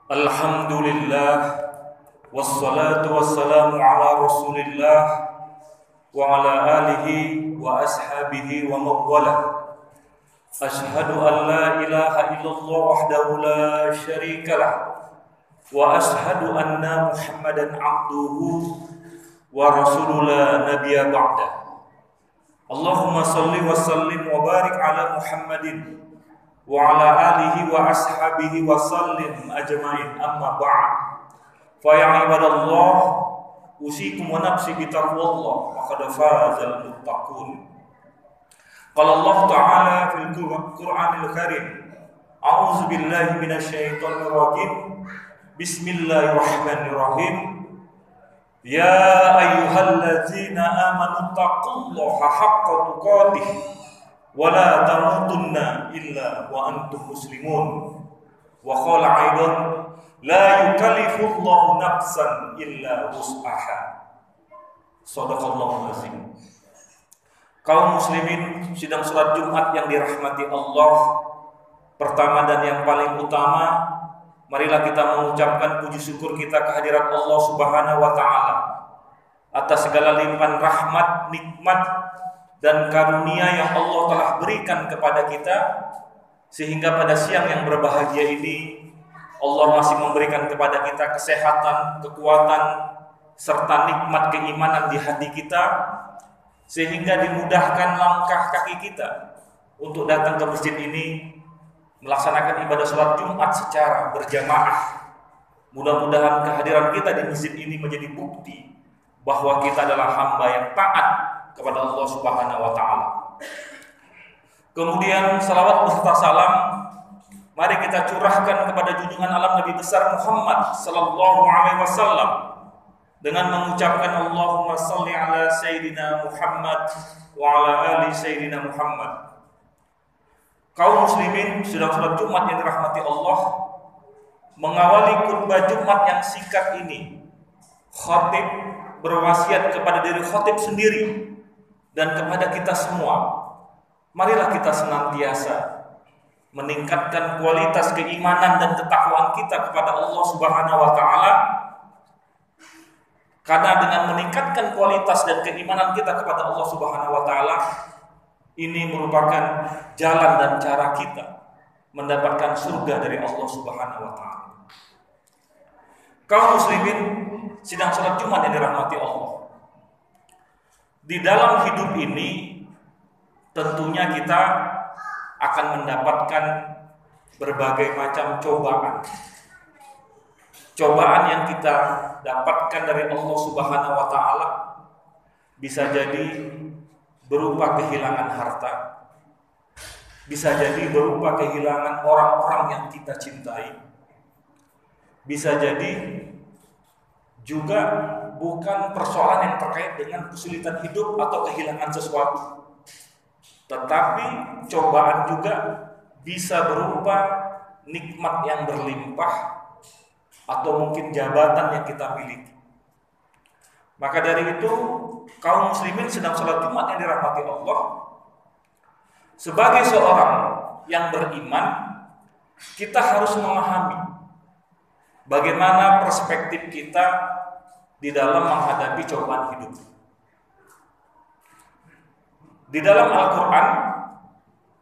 Alhamdulillah wassalatu wassalamu ala Rasulillah wa ala alihi wa ashabihi wa mawwala. Ashhadu an la ilaha illallah wahdahu la syarikalah wa ashhadu anna Muhammadan abduhu wa rasulul la nabiyya ba'da. Allahumma salli wa sallim wa barik ala Muhammadin wa ala alihi wa ashabihi wa sallim ajma'in, amma ba'd. Fa ya ibadallah, usikum wa nafsi bi taqwallah, wa qad fazal muttaqun. Qala Allah Ta'ala fil Qur'anil Karim, a'udzu billahi minasy syaithanir rajim. Bismillahirrahmanirrahim. Ya ayyuhalladzina amanu taqullaha haqqa tuqatih wa la tamutunna illa wa antum muslimun. Wa qala aidan la yukallifullahu nafsan illa wus'aha. Shadaqallahu azim. Kaum muslimin sidang salat Jumat yang dirahmati Allah, pertama dan yang paling utama, marilah kita mengucapkan puji syukur kita kehadirat Allah Subhanahu wa taala atas segala limpahan rahmat, nikmat dan karunia yang Allah telah berikan kepada kita, sehingga pada siang yang berbahagia ini Allah masih memberikan kepada kita kesehatan, kekuatan serta nikmat keimanan di hati kita, sehingga dimudahkan langkah kaki kita untuk datang ke masjid ini melaksanakan ibadah sholat Jumat secara berjamaah. Mudah-mudahan kehadiran kita di masjid ini menjadi bukti bahwa kita adalah hamba yang taat kepada Allah Subhanahu wa taala. Kemudian salawat beserta salam mari kita curahkan kepada junjungan alam Nabi besar Muhammad sallallahu alaihi wasallam dengan mengucapkan Allahumma shalli ala sayyidina Muhammad wa ala ali sayyidina Muhammad. Kaum muslimin sedang salat Jumat yang dirahmati Allah, mengawali khutbah Jumat yang singkat ini, khatib berwasiat kepada diri khatib sendiri dan kepada kita semua. Marilah kita senantiasa meningkatkan kualitas keimanan dan ketakwaan kita kepada Allah Subhanahu wa taala. Karena dengan meningkatkan kualitas dan keimanan kita kepada Allah Subhanahu wa taala, ini merupakan jalan dan cara kita mendapatkan surga dari Allah Subhanahu wa taala. Kaum muslimin sidang salat Jumat yang dirahmati Allah. Di dalam hidup ini tentunya kita akan mendapatkan berbagai macam cobaan. Cobaan yang kita dapatkan dari Allah Subhanahu wa taala bisa jadi berupa kehilangan harta, bisa jadi berupa kehilangan orang-orang yang kita cintai, bisa jadi juga bukan persoalan yang terkait dengan kesulitan hidup atau kehilangan sesuatu, tetapi cobaan juga bisa berupa nikmat yang berlimpah atau mungkin jabatan yang kita miliki. Maka dari itu, kaum muslimin sedang salat Jumat yang dirahmati Allah, sebagai seorang yang beriman, kita harus memahami bagaimana perspektif kita di dalam menghadapi cobaan hidup. Di dalam Al-Quran,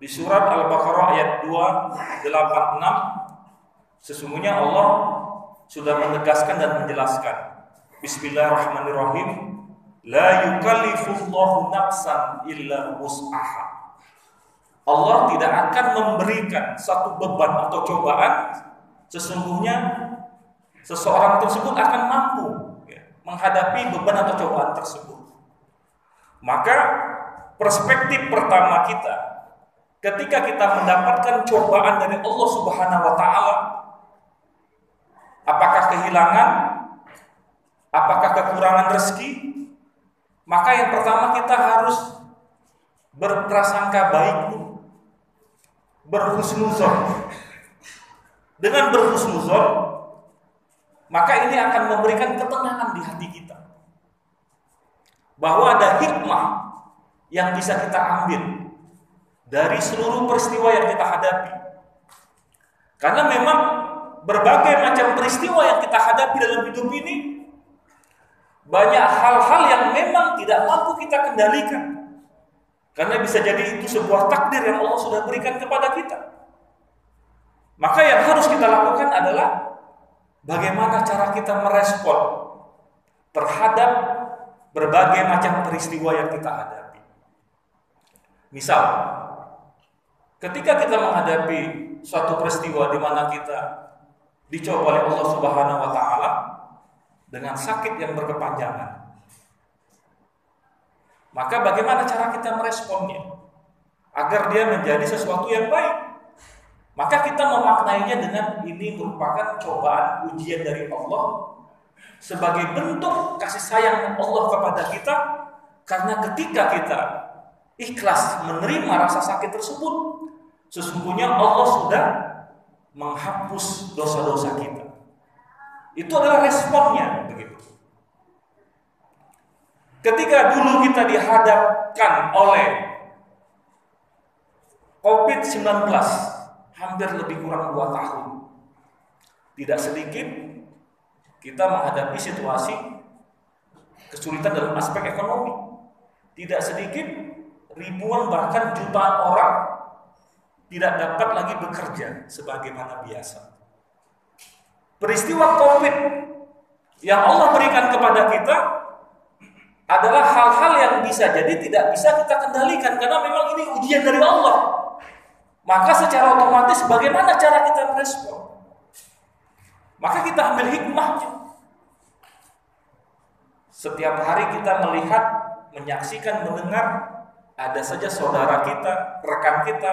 di surat Al-Baqarah ayat 286, sesungguhnya Allah sudah menegaskan dan menjelaskan, Bismillahirrahmanirrahim, la yukallifullahu nafsan illa wus'aha. Allah tidak akan memberikan satu beban atau cobaan, sesungguhnya seseorang tersebut akan mampu menghadapi beban atau cobaan tersebut. Maka perspektif pertama kita ketika kita mendapatkan cobaan dari Allah Subhanahu wa taala, apakah kehilangan, apakah kekurangan rezeki, maka yang pertama kita harus berprasangka baik dulu, berhusnuzon. Dengan berhusnuzon, maka ini akan memberikan ketenangan di hati kita, bahwa ada hikmah yang bisa kita ambil dari seluruh peristiwa yang kita hadapi. Karena memang berbagai macam peristiwa yang kita hadapi dalam hidup ini, banyak hal-hal yang memang tidak mampu kita kendalikan. Karena bisa jadi itu sebuah takdir yang Allah sudah berikan kepada kita. Maka yang harus kita lakukan adalah bagaimana cara kita merespon terhadap berbagai macam peristiwa yang kita hadapi. Misal, ketika kita menghadapi suatu peristiwa di mana kita dicoba oleh Allah Subhanahu wa taala dengan sakit yang berkepanjangan, maka bagaimana cara kita meresponnya agar dia menjadi sesuatu yang baik? Maka kita memaknainya dengan ini merupakan cobaan ujian dari Allah sebagai bentuk kasih sayang Allah kepada kita, karena ketika kita ikhlas menerima rasa sakit tersebut, sesungguhnya Allah sudah menghapus dosa-dosa kita. Itu adalah responnya begitu. Ketika dulu kita dihadapkan oleh COVID-19 hampir lebih kurang 2 tahun, tidak sedikit kita menghadapi situasi kesulitan dalam aspek ekonomi. Tidak sedikit ribuan bahkan jutaan orang tidak dapat lagi bekerja sebagaimana biasa. Peristiwa COVID yang Allah berikan kepada kita adalah hal-hal yang bisa jadi tidak bisa kita kendalikan, karena memang ini ujian dari Allah. Maka secara otomatis bagaimana cara kita merespon? Maka kita ambil hikmahnya. Setiap hari kita melihat, menyaksikan, mendengar, ada saja saudara kita, rekan kita,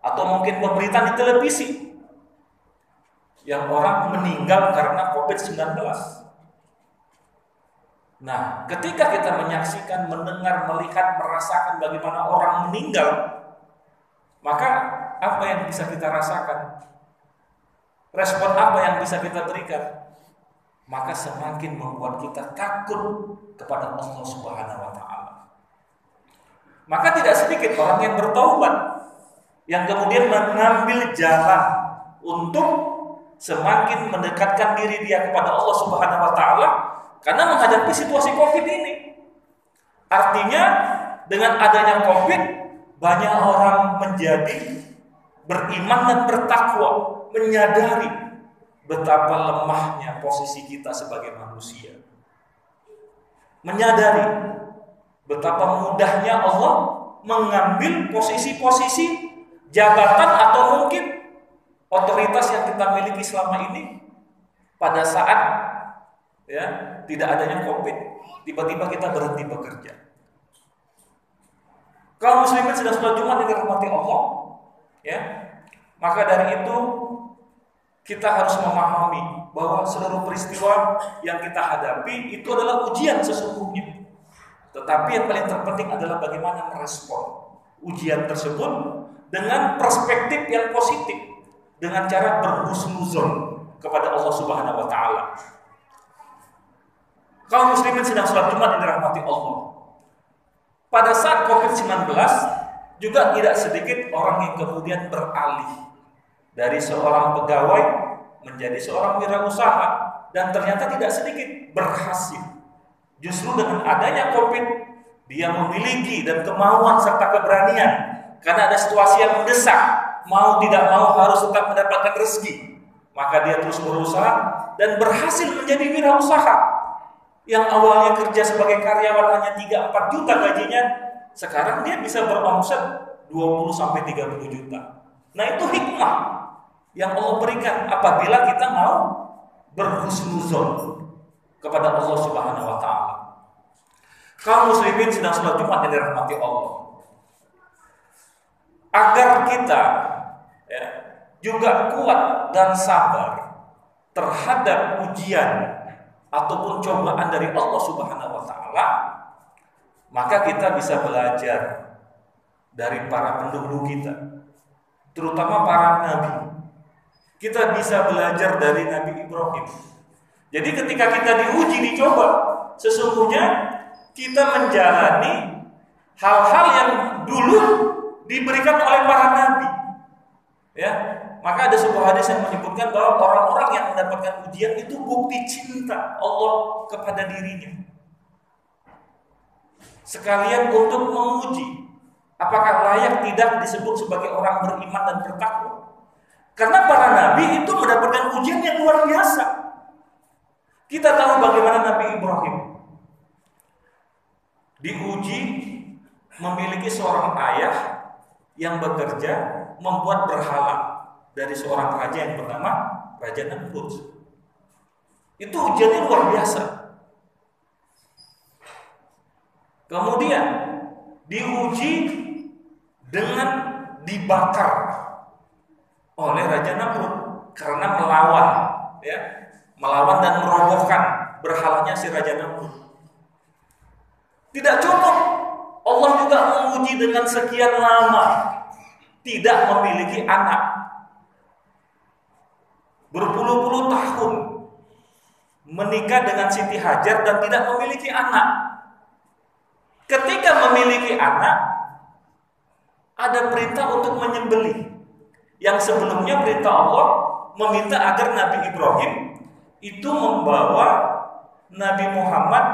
atau mungkin pemberitaan di televisi yang orang meninggal karena COVID-19. Nah, ketika kita menyaksikan, mendengar, melihat, merasakan bagaimana orang meninggal, maka apa yang bisa kita rasakan? Respon apa yang bisa kita berikan? Maka semakin membuat kita takut kepada Allah Subhanahu wa taala. Maka tidak sedikit orang yang bertaubat, yang kemudian mengambil jalan untuk semakin mendekatkan diri dia kepada Allah Subhanahu wa taala karena menghadapi situasi Covid ini. Artinya dengan adanya Covid, banyak orang menjadi beriman dan bertakwa, menyadari betapa lemahnya posisi kita sebagai manusia, menyadari betapa mudahnya Allah mengambil posisi-posisi jabatan atau mungkin otoritas yang kita miliki selama ini pada saat tidak adanya Covid, tiba-tiba kita berhenti bekerja. Kaum muslimin sedang sholat Jumat yang dirahmati Allah, maka dari itu kita harus memahami bahwa seluruh peristiwa yang kita hadapi itu adalah ujian sesungguhnya. Tetapi yang paling terpenting adalah bagaimana merespon ujian tersebut dengan perspektif yang positif, dengan cara berhusnuzon kepada Allah Subhanahu wa taala. Kaum muslimin sedang sholat Jumat yang dirahmati Allah. Pada saat COVID-19 juga tidak sedikit orang yang kemudian beralih dari seorang pegawai menjadi seorang wirausaha, dan ternyata tidak sedikit berhasil. Justru dengan adanya Covid, dia memiliki dan kemauan serta keberanian, karena ada situasi yang mendesak, mau tidak mau harus tetap mendapatkan rezeki. Maka dia terus berusaha dan berhasil menjadi wirausaha. Yang awalnya kerja sebagai karyawan hanya 3-4 juta gajinya, sekarang dia bisa beromset 20-30 juta. Nah, itu hikmah yang Allah berikan apabila kita mau berhusnuzon kepada Allah Subhanahu wa taala. Kaum muslimin sedang sholat Jumat yang dirahmati Allah. Agar kita juga kuat dan sabar terhadap ujian ataupun cobaan dari Allah Subhanahu wa taala, maka kita bisa belajar dari para pendahulu kita, terutama para nabi. Kita bisa belajar dari Nabi Ibrahim. Jadi ketika kita diuji, dicoba, sesungguhnya kita menjalani hal-hal yang dulu diberikan oleh para nabi. Maka ada sebuah hadis yang menyebutkan bahwa orang-orang yang mendapatkan ujian itu bukti cinta Allah kepada dirinya. Sekalian untuk menguji apakah layak tidak disebut sebagai orang beriman dan bertakwa. Karena para nabi itu mendapatkan ujian yang luar biasa. Kita tahu bagaimana Nabi Ibrahim diuji memiliki seorang ayah yang bekerja membuat berhala dari seorang raja yang bernama Raja Namrud. Itu ujiannya luar biasa. Kemudian diuji dengan dibakar oleh Raja Namrud karena melawan dan merobohkan berhalanya si Raja Namrud. Tidak cukup, Allah juga menguji dengan sekian lama tidak memiliki anak. Berpuluh-puluh tahun menikah dengan Siti Hajar dan tidak memiliki anak. Ketika memiliki anak, ada perintah untuk menyembelih. Yang sebelumnya perintah Allah meminta agar Nabi Ibrahim itu membawa Nabi Muhammad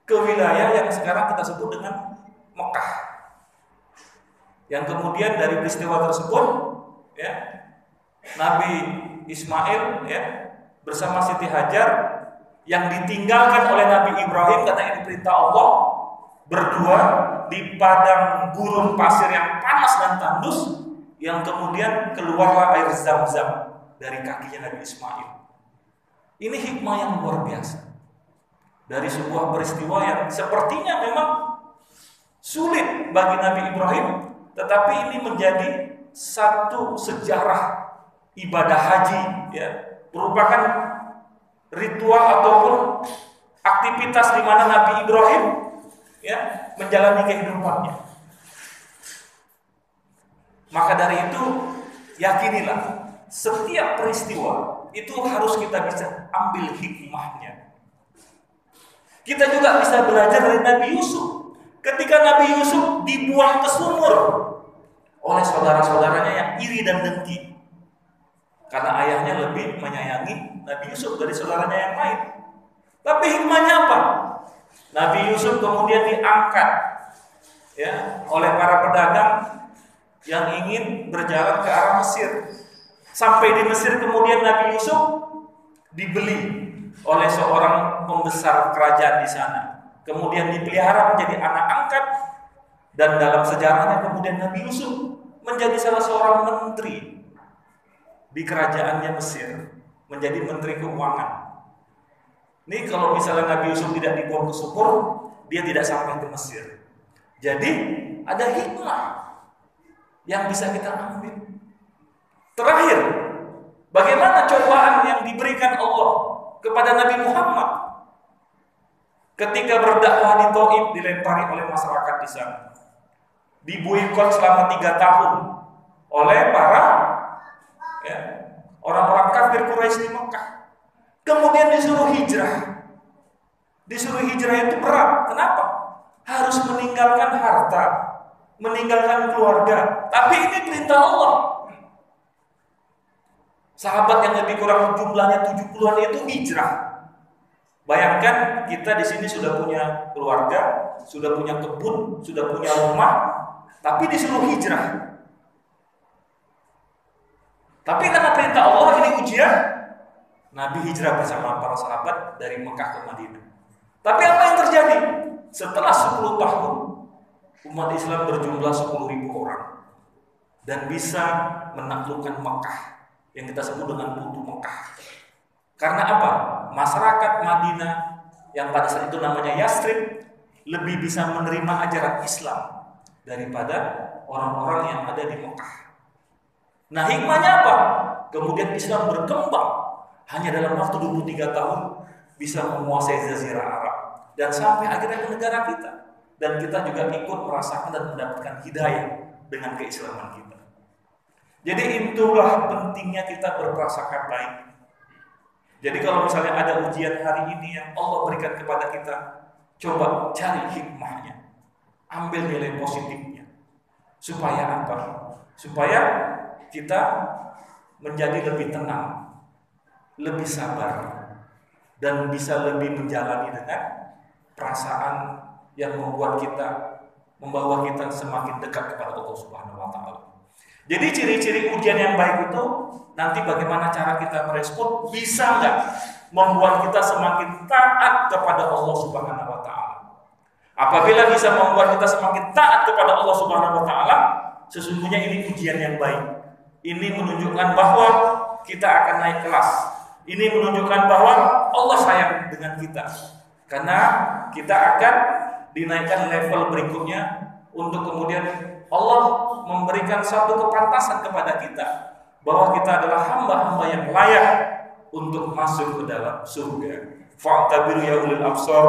ke wilayah yang sekarang kita sebut dengan Mekah. Yang kemudian dari peristiwa tersebut, ya, Nabi Ismail, ya, bersama Siti Hajar yang ditinggalkan oleh Nabi Ibrahim karena ini perintah Allah, berdua di padang gurun pasir yang panas dan tandus, yang kemudian keluarlah air Zam-Zam dari kakinya Nabi Ismail. Ini hikmah yang luar biasa dari sebuah peristiwa yang sepertinya memang sulit bagi Nabi Ibrahim, tetapi ini menjadi satu sejarah ibadah haji, ya, merupakan ritual ataupun aktivitas di mana Nabi Ibrahim, ya, menjalani kehidupannya. Maka dari itu yakinilah setiap peristiwa itu harus kita bisa ambil hikmahnya. Kita juga bisa belajar dari Nabi Yusuf. Ketika Nabi Yusuf dibuang ke sumur oleh saudara-saudaranya yang iri dan dengki, karena ayahnya lebih menyayangi Nabi Yusuf dari saudaranya yang lain. Tapi hikmahnya apa? Nabi Yusuf kemudian diangkat, ya, oleh para pedagang yang ingin berjalan ke arah Mesir. Sampai di Mesir kemudian Nabi Yusuf dibeli oleh seorang pembesar kerajaan di sana. Kemudian dipelihara menjadi anak angkat, dan dalam sejarahnya kemudian Nabi Yusuf menjadi salah seorang menteri di kerajaannya Mesir, menjadi menteri keuangan. Ini kalau misalnya Nabi Yusuf tidak dibuang ke sumur, dia tidak sampai ke Mesir. Jadi ada hikmah yang bisa kita ambil. Terakhir, bagaimana cobaan yang diberikan Allah kepada Nabi Muhammad ketika berdakwah di Thaif, dilempari oleh masyarakat di sana, diboikot selama 3 tahun oleh para, ya, orang-orang kafir Quraisy di Mekah. Kemudian disuruh hijrah. Disuruh hijrah itu berat. Kenapa? Harus meninggalkan harta, meninggalkan keluarga. Tapi ini perintah Allah. Sahabat yang lebih kurang jumlahnya 70-an itu hijrah. Bayangkan kita di sini sudah punya keluarga, sudah punya kebun, sudah punya rumah, tapi disuruh hijrah. Tapi karena perintah Allah ini ujian, Nabi hijrah bersama para sahabat dari Mekah ke Madinah. Tapi apa yang terjadi? Setelah 10 tahun, umat Islam berjumlah 10.000 orang dan bisa menaklukkan Mekah, yang kita sebut dengan Futuh Mekah. Karena apa? Masyarakat Madinah yang pada saat itu namanya Yasrib lebih bisa menerima ajaran Islam daripada orang-orang yang ada di Mekah. Nah, hikmahnya apa? Kemudian Islam berkembang hanya dalam waktu 23 tahun bisa menguasai Jazirah Arab dan sampai akhirnya ke negara kita, dan kita juga ikut merasakan dan mendapatkan hidayah dengan keislaman kita. Jadi itulah pentingnya kita berprasangka baik. Jadi kalau misalnya ada ujian hari ini yang Allah berikan kepada kita, coba cari hikmahnya, ambil nilai positifnya. Supaya apa? Supaya kita menjadi lebih tenang, lebih sabar, dan bisa lebih menjalani dengan perasaan yang membuat kita, membawa kita semakin dekat kepada Allah Subhanahu wa taala. Jadi ciri-ciri ujian yang baik itu nanti bagaimana cara kita merespon, bisa nggak membuat kita semakin taat kepada Allah Subhanahu wa taala. Apabila bisa membuat kita semakin taat kepada Allah Subhanahu wa taala, sesungguhnya ini ujian yang baik. Ini menunjukkan bahwa kita akan naik kelas. Ini menunjukkan bahwa Allah sayang dengan kita. Karena kita akan dinaikkan level berikutnya untuk kemudian Allah memberikan satu kepantasan kepada kita bahwa kita adalah hamba-hamba yang layak untuk masuk ke dalam surga. Fa'tabiru ya ulil absar